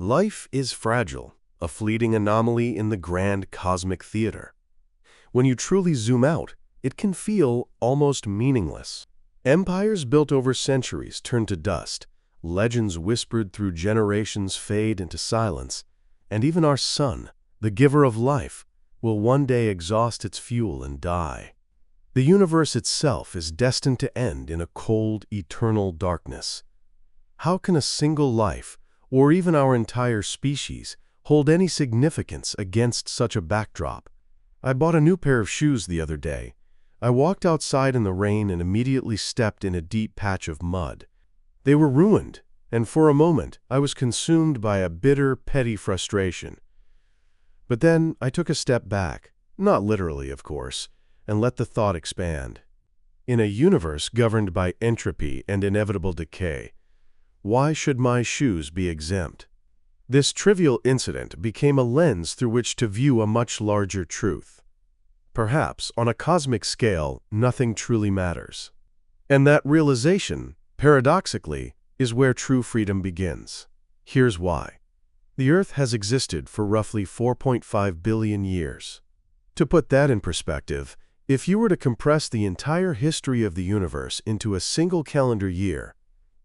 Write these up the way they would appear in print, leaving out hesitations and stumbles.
Life is fragile, a fleeting anomaly in the grand cosmic theater. When you truly zoom out, it can feel almost meaningless. Empires built over centuries turn to dust, legends whispered through generations fade into silence, and even our sun, the giver of life, will one day exhaust its fuel and die. The universe itself is destined to end in a cold, eternal darkness. How can a single life, or even our entire species, hold any significance against such a backdrop? I bought a new pair of shoes the other day. I walked outside in the rain and immediately stepped in a deep patch of mud. They were ruined, and for a moment I was consumed by a bitter, petty frustration. But then I took a step back, not literally, of course, and let the thought expand. In a universe governed by entropy and inevitable decay, why should my shoes be exempt? This trivial incident became a lens through which to view a much larger truth. Perhaps, on a cosmic scale, nothing truly matters. And that realization, paradoxically, is where true freedom begins. Here's why. The Earth has existed for roughly 4.5 billion years. To put that in perspective, if you were to compress the entire history of the universe into a single calendar year,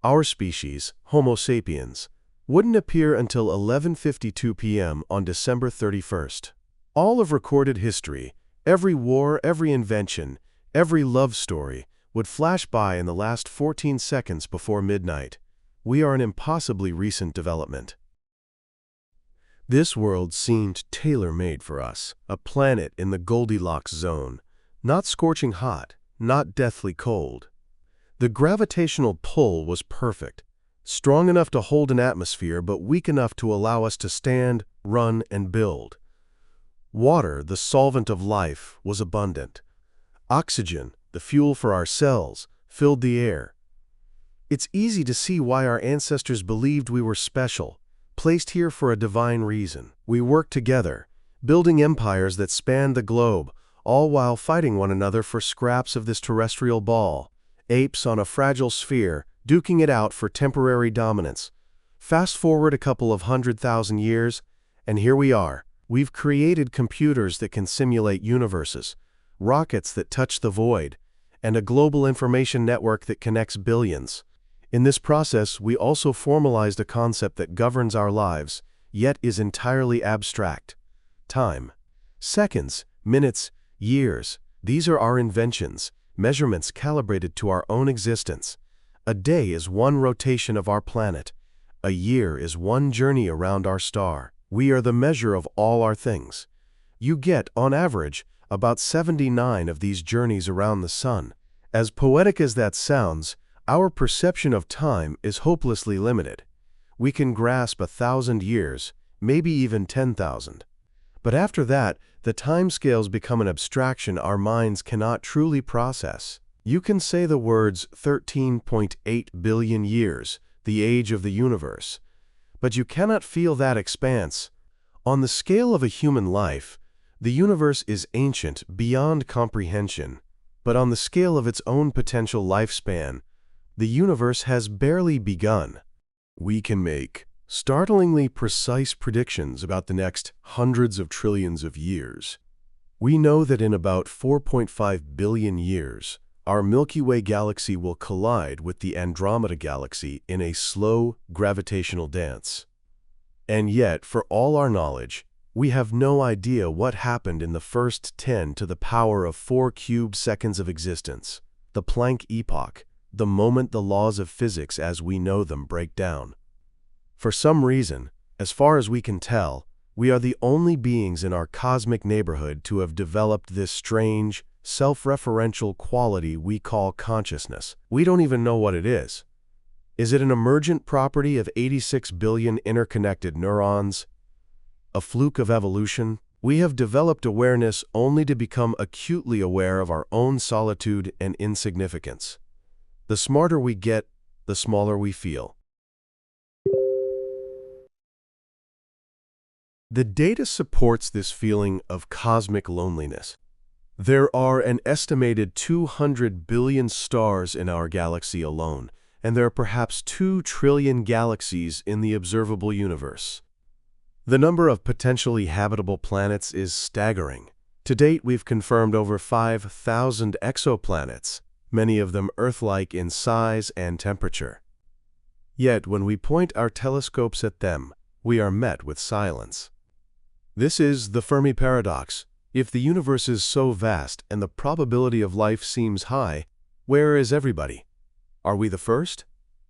our species, Homo sapiens, wouldn't appear until 11:52 p.m. on December 31st. All of recorded history, every war, every invention, every love story, would flash by in the last 14 seconds before midnight. We are an impossibly recent development. This world seemed tailor-made for us, a planet in the Goldilocks zone, not scorching hot, not deathly cold. The gravitational pull was perfect, strong enough to hold an atmosphere but weak enough to allow us to stand, run, and build. Water, the solvent of life, was abundant. Oxygen, the fuel for our cells, filled the air. It's easy to see why our ancestors believed we were special, placed here for a divine reason. We worked together, building empires that spanned the globe, all while fighting one another for scraps of this terrestrial ball. Apes on a fragile sphere, duking it out for temporary dominance. Fast forward a couple of 100,000 years, and here we are. We've created computers that can simulate universes, rockets that touch the void, and a global information network that connects billions. In this process, we also formalized a concept that governs our lives, yet is entirely abstract. Time. Seconds, minutes, years. These are our inventions, measurements calibrated to our own existence. A day is one rotation of our planet. A year is one journey around our star. We are the measure of all our things. You get, on average, about 79 of these journeys around the sun. As poetic as that sounds, our perception of time is hopelessly limited. We can grasp 1,000 years, maybe even 10,000. But after that, the timescales become an abstraction our minds cannot truly process. You can say the words 13.8 billion years, the age of the universe, but you cannot feel that expanse. On the scale of a human life, the universe is ancient beyond comprehension, but on the scale of its own potential lifespan, the universe has barely begun. We can make startlingly precise predictions about the next hundreds of trillions of years. We know that in about 4.5 billion years, our Milky Way galaxy will collide with the Andromeda galaxy in a slow gravitational dance. And yet, for all our knowledge, we have no idea what happened in the first 10 to the power of 4 cubed seconds of existence, the Planck epoch, the moment the laws of physics as we know them break down. For some reason, as far as we can tell, we are the only beings in our cosmic neighborhood to have developed this strange, self-referential quality we call consciousness. We don't even know what it is. Is it an emergent property of 86 billion interconnected neurons? A fluke of evolution? We have developed awareness only to become acutely aware of our own solitude and insignificance. The smarter we get, the smaller we feel. The data supports this feeling of cosmic loneliness. There are an estimated 200 billion stars in our galaxy alone, and there are perhaps 2 trillion galaxies in the observable universe. The number of potentially habitable planets is staggering. To date, we've confirmed over 5,000 exoplanets, many of them Earth-like in size and temperature. Yet, when we point our telescopes at them, we are met with silence. This is the Fermi paradox. If the universe is so vast and the probability of life seems high, where is everybody? Are we the first?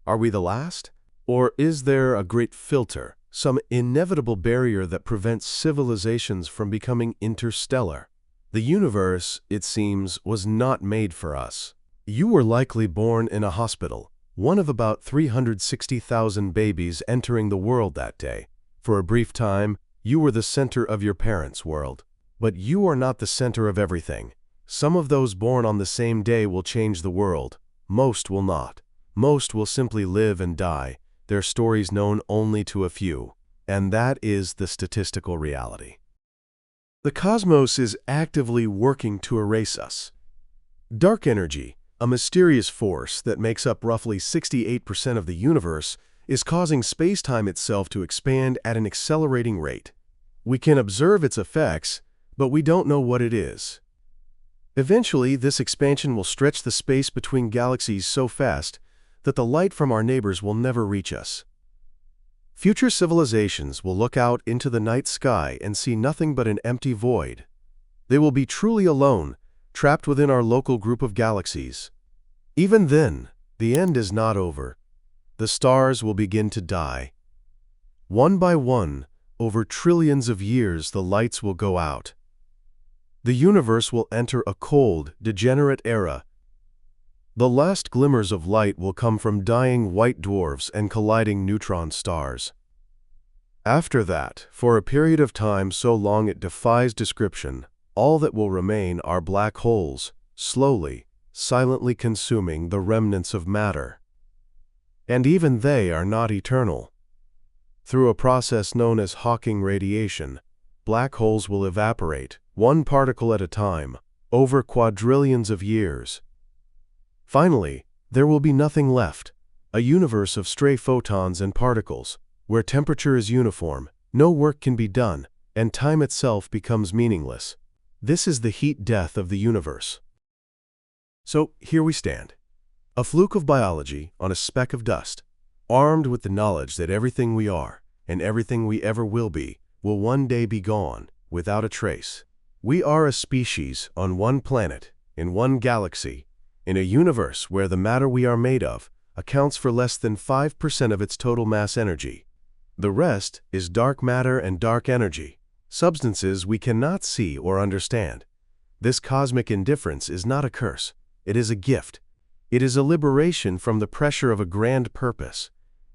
Are we the last? Or is there a great filter, some inevitable barrier that prevents civilizations from becoming interstellar? The universe, it seems, was not made for us. You were likely born in a hospital, one of about 360,000 babies entering the world that day. For a brief time, you were the center of your parents' world. But you are not the center of everything. Some of those born on the same day will change the world. Most will not. Most will simply live and die, their stories known only to a few. And that is the statistical reality. The cosmos is actively working to erase us. Dark energy, a mysterious force that makes up roughly 68% of the universe, is causing space-time itself to expand at an accelerating rate. We can observe its effects, but we don't know what it is. Eventually, this expansion will stretch the space between galaxies so fast that the light from our neighbors will never reach us. Future civilizations will look out into the night sky and see nothing but an empty void. They will be truly alone, trapped within our local group of galaxies. Even then, the end is not over. The stars will begin to die. One by one, over trillions of years, the lights will go out. The universe will enter a cold, degenerate era. The last glimmers of light will come from dying white dwarfs and colliding neutron stars. After that, for a period of time so long it defies description, all that will remain are black holes, slowly, silently consuming the remnants of matter. And even they are not eternal. Through a process known as Hawking radiation, black holes will evaporate, one particle at a time, over quadrillions of years. Finally, there will be nothing left, a universe of stray photons and particles, where temperature is uniform, no work can be done, and time itself becomes meaningless. This is the heat death of the universe. So here we stand, a fluke of biology on a speck of dust, armed with the knowledge that everything we are, and everything we ever will be, will one day be gone, without a trace. We are a species on one planet, in one galaxy, in a universe where the matter we are made of accounts for less than 5% of its total mass energy. The rest is dark matter and dark energy, substances we cannot see or understand. This cosmic indifference is not a curse. It is a gift. It is a liberation from the pressure of a grand purpose.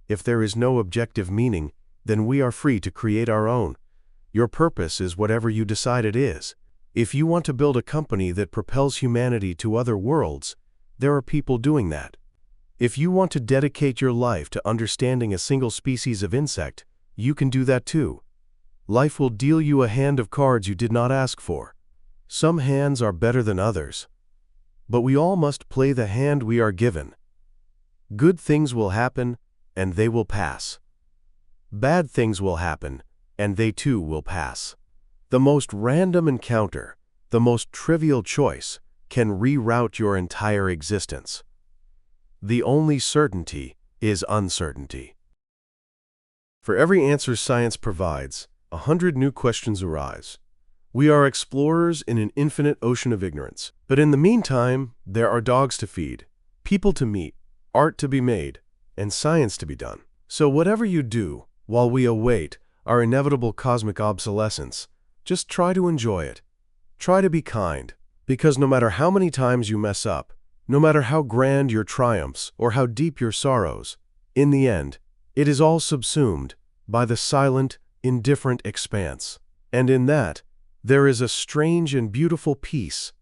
If there is no objective meaning, then we are free to create our own. Your purpose is whatever you decide it is. If you want to build a company that propels humanity to other worlds, there are people doing that. If you want to dedicate your life to understanding a single species of insect, you can do that too. Life will deal you a hand of cards you did not ask for. Some hands are better than others. But we all must play the hand we are given. Good things will happen, and they will pass. Bad things will happen, and they too will pass. The most random encounter, the most trivial choice, can reroute your entire existence. The only certainty is uncertainty. For every answer science provides, 100 new questions arise. We are explorers in an infinite ocean of ignorance. But in the meantime, there are dogs to feed, people to meet, art to be made, and science to be done. So whatever you do, while we await our inevitable cosmic obsolescence, just try to enjoy it. Try to be kind, because no matter how many times you mess up, no matter how grand your triumphs or how deep your sorrows, in the end, it is all subsumed by the silent, indifferent expanse. And in that, there is a strange and beautiful peace